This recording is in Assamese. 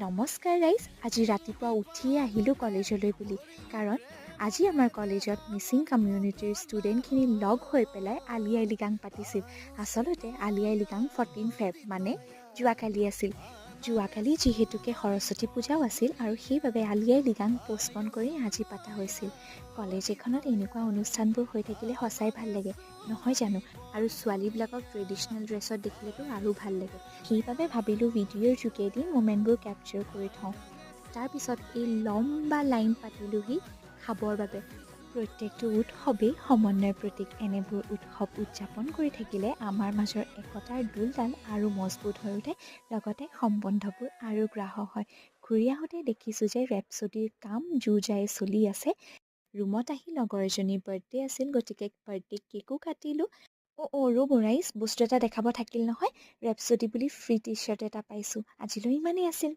নমস্কাৰ ৰাইজ, আজি ৰাতিপুৱা উঠিয়ে আহিলোঁ কলেজলৈ বুলি। কাৰণ আজি আমাৰ কলেজত মিচিং কমিউনিটিৰ ষ্টুডেণ্টখিনি লগ হৈ পেলাই আলি আই লিগাং পাতিছিল। আচলতে আলি আই লিগাং 14 ফেব মানে যোৱাকালি আছিল। যোৱাকালি যিহেতুকে সৰস্বতী পূজাও আছিল আৰু সেইবাবে আলি আই লিগাং পষ্টপন কৰি আজি পতা হৈছিল। কলেজ এখনত এনেকুৱা অনুষ্ঠানবোৰ হৈ থাকিলে সঁচাই ভাল লাগে, নহয় জানো? আৰু ছোৱালীবিলাকক ট্ৰেডিশ্যনেল ড্ৰেছত দেখিলেতো আৰু ভাল লাগে। সেইবাবে ভাবিলোঁ ভিডিঅ'ৰ যোগেদি মোমেণ্টবোৰ কেপচাৰ কৰি থওঁ। তাৰপিছত এই লম্বা লাইন পাতিলোহি খাবৰ বাবে। প্ৰত্যেকটো উৎসৱেই সমন্বয়ৰ প্ৰতীক। এনেবোৰ উৎসৱ উদযাপন কৰি থাকিলে আমাৰ মাজৰ একতাৰ দোলডাল আৰু মজবুত হৈ উঠে, লগতে সম্বন্ধবোৰ আৰু গাঢ় হয়। ঘূৰি আহোঁতে দেখিছোঁ যে ৰেপছডিৰ কাম জোৰ যায় চলি আছে। ৰুমত আহি লগৰ এজনীৰ বাৰ্থডে আছিল, গতিকে বাৰ্থডে কেকো কাটিলোঁ। ৰ'ব ৰাইজ, বস্তু এটা দেখাব থাকিল নহয়। ৰেপছডি বুলি ফ্ৰী টি শ্বাৰ্ট এটা পাইছোঁ। আজিলৈ ইমানেই আছিল।